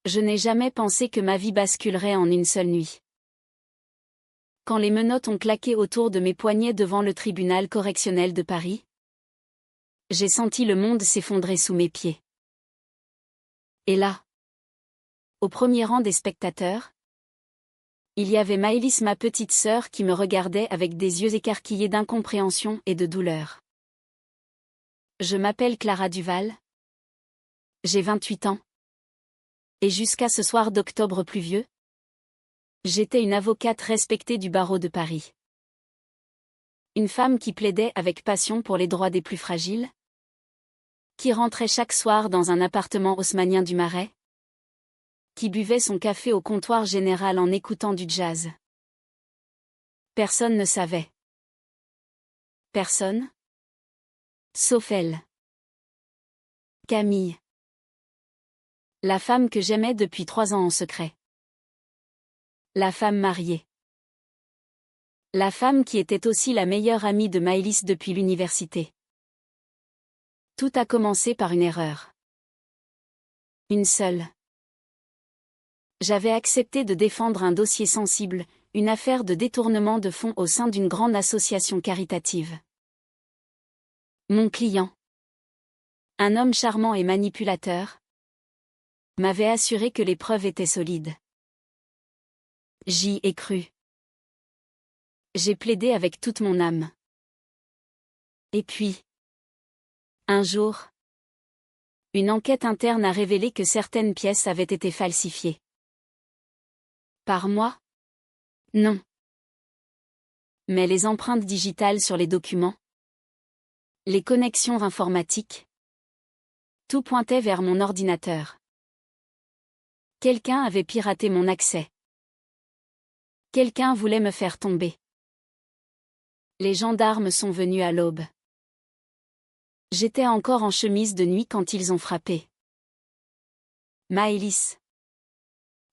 Je n'ai jamais pensé que ma vie basculerait en une seule nuit. Quand les menottes ont claqué autour de mes poignets devant le tribunal correctionnel de Paris, j'ai senti le monde s'effondrer sous mes pieds. Et là, au premier rang des spectateurs, il y avait Maëlys, ma petite sœur, qui me regardait avec des yeux écarquillés d'incompréhension et de douleur. Je m'appelle Clara Duval. J'ai 28 ans. Et jusqu'à ce soir d'octobre pluvieux, j'étais une avocate respectée du barreau de Paris. Une femme qui plaidait avec passion pour les droits des plus fragiles, qui rentrait chaque soir dans un appartement haussmannien du Marais, qui buvait son café au comptoir général en écoutant du jazz. Personne ne savait. Personne. Sauf elle. Camille. La femme que j'aimais depuis 3 ans en secret. La femme mariée. La femme qui était aussi la meilleure amie de Maëlys depuis l'université. Tout a commencé par une erreur. Une seule. J'avais accepté de défendre un dossier sensible, une affaire de détournement de fonds au sein d'une grande association caritative. Mon client, un homme charmant et manipulateur, m'avait assuré que les preuves étaient solides. J'y ai cru. J'ai plaidé avec toute mon âme. Et puis, un jour, une enquête interne a révélé que certaines pièces avaient été falsifiées. Par moi? Non. Mais les empreintes digitales sur les documents, les connexions informatiques, tout pointait vers mon ordinateur. Quelqu'un avait piraté mon accès. Quelqu'un voulait me faire tomber. Les gendarmes sont venus à l'aube. J'étais encore en chemise de nuit quand ils ont frappé. Maëlys,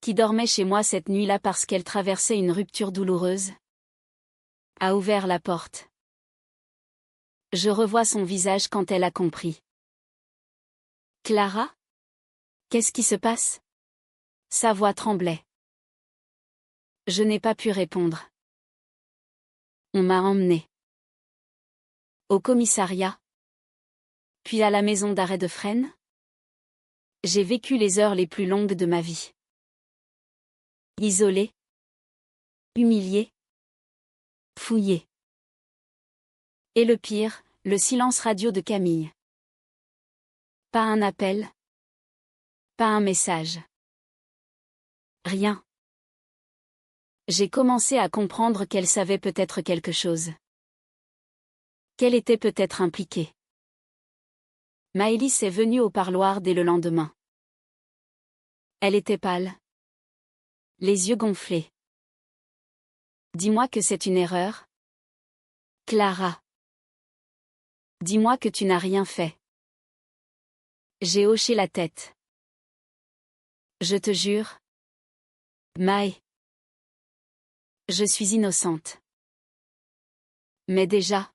qui dormait chez moi cette nuit-là parce qu'elle traversait une rupture douloureuse, a ouvert la porte. Je revois son visage quand elle a compris. Clara? Qu'est-ce qui se passe? Sa voix tremblait. Je n'ai pas pu répondre. On m'a emmenée. Au commissariat. Puis à la maison d'arrêt de Fresnes. J'ai vécu les heures les plus longues de ma vie. Isolée. Humiliée. Fouillée. Et le pire, le silence radio de Camille. Pas un appel. Pas un message. Rien. J'ai commencé à comprendre qu'elle savait peut-être quelque chose. Qu'elle était peut-être impliquée. Maëlys est venue au parloir dès le lendemain. Elle était pâle. Les yeux gonflés. Dis-moi que c'est une erreur. Clara. Dis-moi que tu n'as rien fait. J'ai hoché la tête. Je te jure. Maë. Je suis innocente. Mais déjà.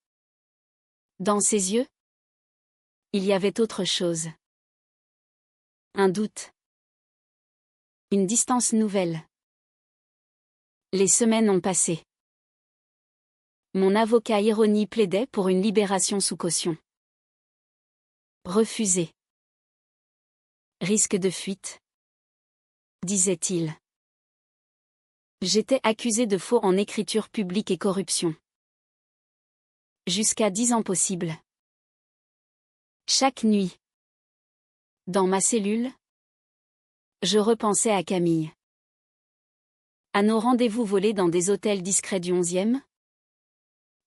Dans ses yeux, il y avait autre chose. Un doute. Une distance nouvelle. Les semaines ont passé. Mon avocat Ironie plaidait pour une libération sous caution. Refusé. Risque de fuite, disait-il. J'étais accusé de faux en écriture publique et corruption. Jusqu'à 10 ans possibles. Chaque nuit. Dans ma cellule, je repensais à Camille. À nos rendez-vous volés dans des hôtels discrets du 11e.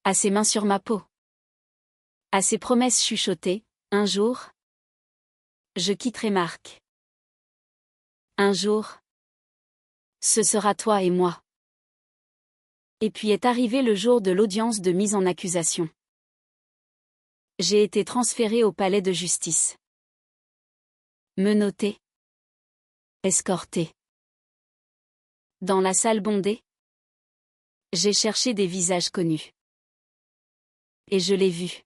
À ses mains sur ma peau. À ses promesses chuchotées, un jour, je quitterai Marc. Un jour, ce sera toi et moi. Et puis est arrivé le jour de l'audience de mise en accusation. J'ai été transféré au palais de justice. Menotté. Escorté. Dans la salle bondée, j'ai cherché des visages connus. Et je l'ai vu.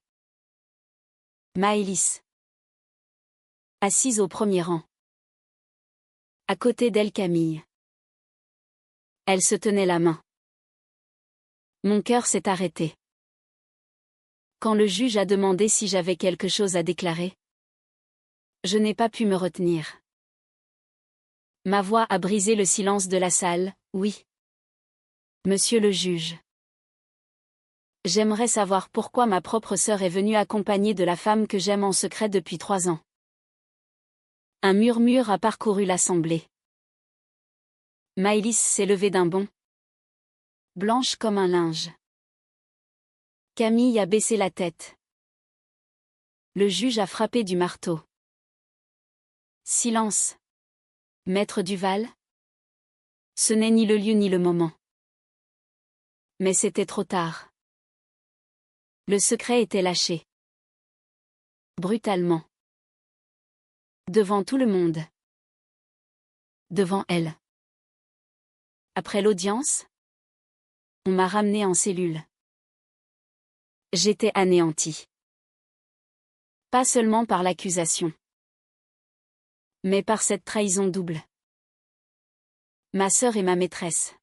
Maëlys. Assise au premier rang. À côté d'elle Camille. Elle se tenait la main. Mon cœur s'est arrêté. Quand le juge a demandé si j'avais quelque chose à déclarer, je n'ai pas pu me retenir. Ma voix a brisé le silence de la salle, oui. Monsieur le juge. J'aimerais savoir pourquoi ma propre sœur est venue accompagnée de la femme que j'aime en secret depuis 3 ans. Un murmure a parcouru l'assemblée. Maëlys s'est levée d'un bond. Blanche comme un linge. Camille a baissé la tête. Le juge a frappé du marteau. Silence. Maître Duval. Ce n'est ni le lieu ni le moment. Mais c'était trop tard. Le secret était lâché. Brutalement. Devant tout le monde. Devant elle. Après l'audience, on m'a ramené en cellule. J'étais anéantie. Pas seulement par l'accusation, mais par cette trahison double. Ma sœur et ma maîtresse.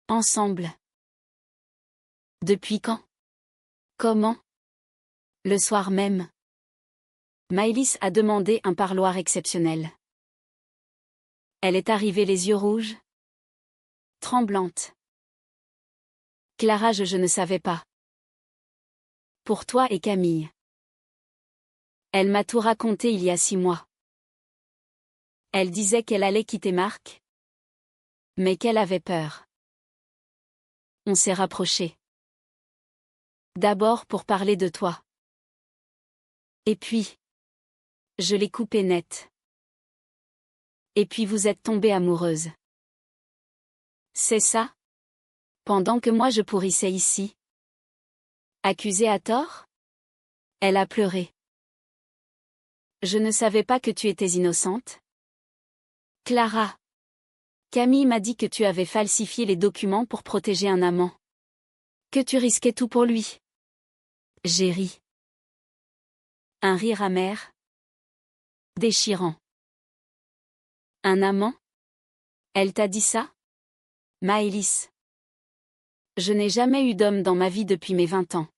Ensemble. Depuis quand? Comment? Le soir même. Maëlys a demandé un parloir exceptionnel. Elle est arrivée les yeux rouges. Tremblante. Clara, je ne savais pas. Pour toi et Camille. Elle m'a tout raconté il y a 6 mois. Elle disait qu'elle allait quitter Marc. Mais qu'elle avait peur. On s'est rapprochés. D'abord pour parler de toi. Et puis, je l'ai coupé net. Et puis vous êtes tombée amoureuse. C'est ça? Pendant que moi je pourrissais ici. Accusée à tort? Elle a pleuré. Je ne savais pas que tu étais innocente. Clara. Camille m'a dit que tu avais falsifié les documents pour protéger un amant. Que tu risquais tout pour lui. J'ai ri. Un rire amer. Déchirant. Un amant? Elle t'a dit ça? Maëlys. Je n'ai jamais eu d'homme dans ma vie depuis mes 20 ans.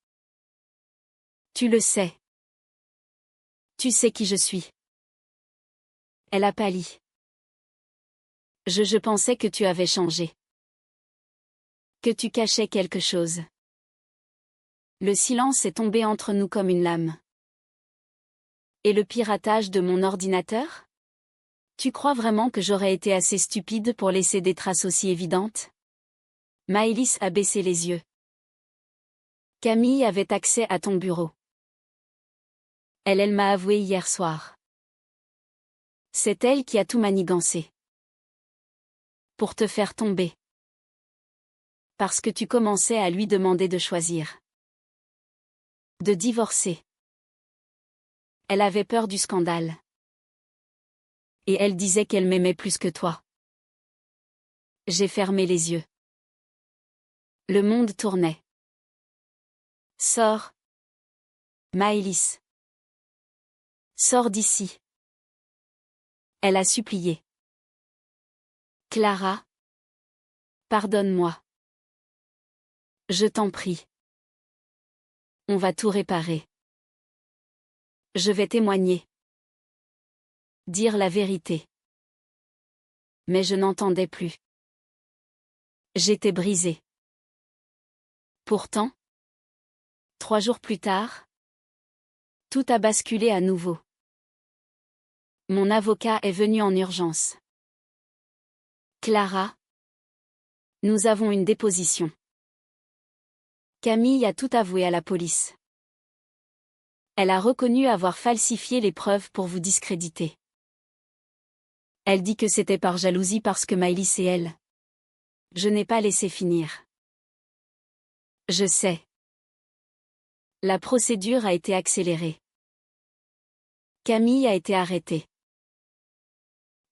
Tu le sais. Tu sais qui je suis. Elle a pâli. Je pensais que tu avais changé. Que tu cachais quelque chose. Le silence est tombé entre nous comme une lame. Et le piratage de mon ordinateur? Tu crois vraiment que j'aurais été assez stupide pour laisser des traces aussi évidentes? Maëlys a baissé les yeux. Camille avait accès à ton bureau. Elle m'a avoué hier soir. C'est elle qui a tout manigancé. Pour te faire tomber. Parce que tu commençais à lui demander de choisir. De divorcer. Elle avait peur du scandale. Et elle disait qu'elle m'aimait plus que toi. J'ai fermé les yeux. Le monde tournait. Sors. Maëlys. Sors d'ici. Elle a supplié. Clara. Pardonne-moi. Je t'en prie. On va tout réparer. Je vais témoigner. Dire la vérité. Mais je n'entendais plus. J'étais brisée. Pourtant, 3 jours plus tard, tout a basculé à nouveau. Mon avocat est venu en urgence. Clara. Nous avons une déposition. Camille a tout avoué à la police. Elle a reconnu avoir falsifié les preuves pour vous discréditer. Elle dit que c'était par jalousie parce que Maëlys et elle. Je n'ai pas laissé finir. Je sais. La procédure a été accélérée. Camille a été arrêtée.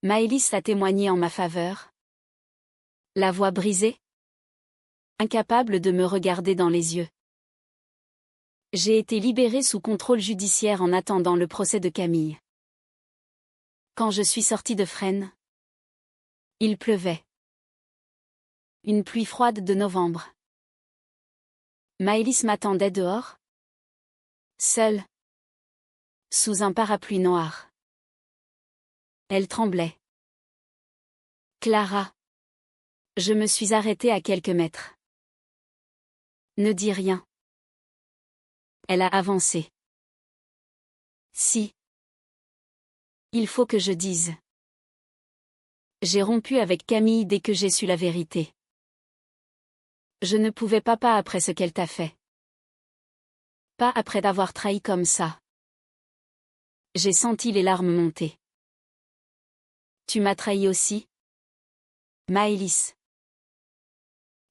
Maëlys a témoigné en ma faveur. La voix brisée. Incapable de me regarder dans les yeux. J'ai été libérée sous contrôle judiciaire en attendant le procès de Camille. Quand je suis sortie de Fresnes, il pleuvait. Une pluie froide de novembre. Maëlys m'attendait dehors, seule, sous un parapluie noir. Elle tremblait. Clara. Je me suis arrêtée à quelques mètres. Ne dis rien. Elle a avancé. Si. Il faut que je dise. J'ai rompu avec Camille dès que j'ai su la vérité. Je ne pouvais pas après ce qu'elle t'a fait. Pas après t'avoir trahi comme ça. J'ai senti les larmes monter. Tu m'as trahi aussi, Maëlys.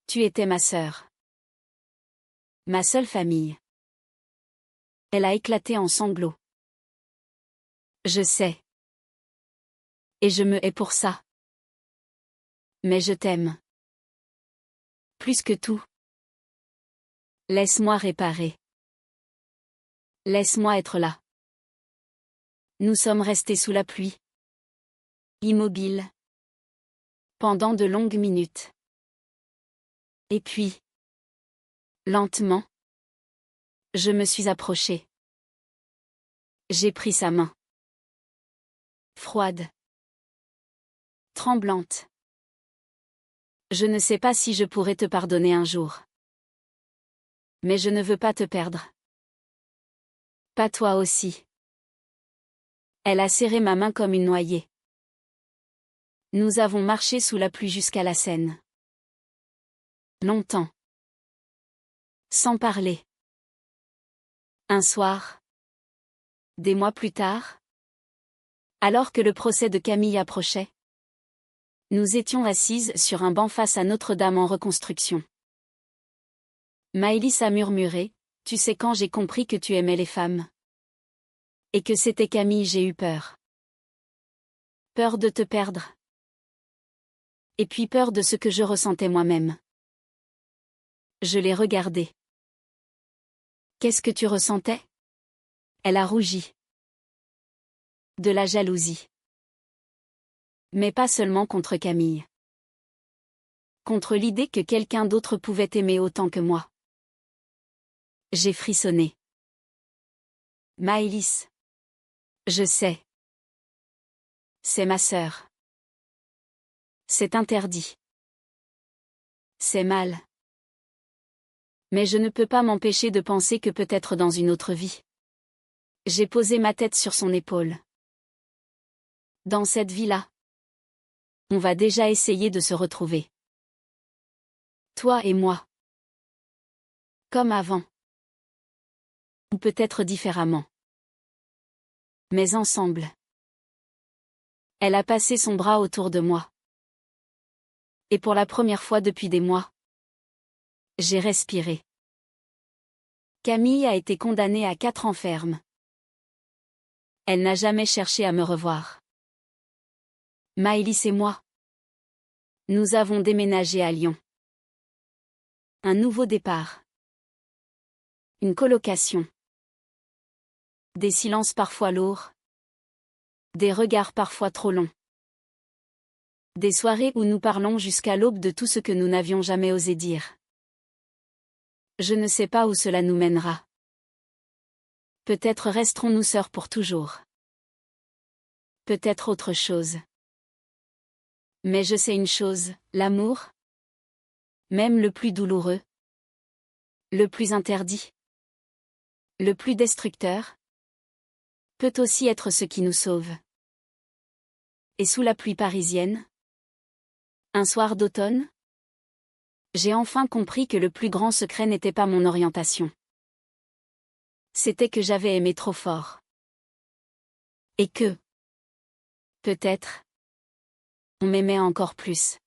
Tu étais ma sœur. Ma seule famille. Elle a éclaté en sanglots. Je sais. Et je me hais pour ça. Mais je t'aime. Plus que tout. Laisse-moi réparer. Laisse-moi être là. Nous sommes restés sous la pluie. Immobiles. Pendant de longues minutes. Et puis. Lentement. Je me suis approchée. J'ai pris sa main. Froide. Tremblante. Je ne sais pas si je pourrai te pardonner un jour. Mais je ne veux pas te perdre. Pas toi aussi. Elle a serré ma main comme une noyée. Nous avons marché sous la pluie jusqu'à la Seine. Longtemps. Sans parler. Un soir. Des mois plus tard. Alors que le procès de Camille approchait. Nous étions assises sur un banc face à Notre-Dame en reconstruction. Maëlys a murmuré, « Tu sais quand j'ai compris que tu aimais les femmes. Et que c'était Camille, j'ai eu peur. Peur de te perdre. Et puis peur de ce que je ressentais moi-même. » Je l'ai regardée. Qu'est-ce que tu ressentais? Elle a rougi. De la jalousie. Mais pas seulement contre Camille. Contre l'idée que quelqu'un d'autre pouvait t'aimer autant que moi. J'ai frissonné. Maëlys. Je sais. C'est ma sœur. C'est interdit. C'est mal. Mais je ne peux pas m'empêcher de penser que peut-être dans une autre vie. J'ai posé ma tête sur son épaule. Dans cette vie-là. On va déjà essayer de se retrouver. Toi et moi. Comme avant. Ou peut-être différemment. Mais ensemble. Elle a passé son bras autour de moi. Et pour la première fois depuis des mois. J'ai respiré. Camille a été condamnée à 4 ans ferme. Elle n'a jamais cherché à me revoir. Maëlys et moi. Nous avons déménagé à Lyon. Un nouveau départ. Une colocation. Des silences parfois lourds. Des regards parfois trop longs. Des soirées où nous parlons jusqu'à l'aube de tout ce que nous n'avions jamais osé dire. Je ne sais pas où cela nous mènera. Peut-être resterons-nous sœurs pour toujours. Peut-être autre chose. Mais je sais une chose, l'amour, même le plus douloureux, le plus interdit, le plus destructeur, peut aussi être ce qui nous sauve. Et sous la pluie parisienne, un soir d'automne, j'ai enfin compris que le plus grand secret n'était pas mon orientation. C'était que j'avais aimé trop fort. Et que, peut-être, on m'aimait encore plus.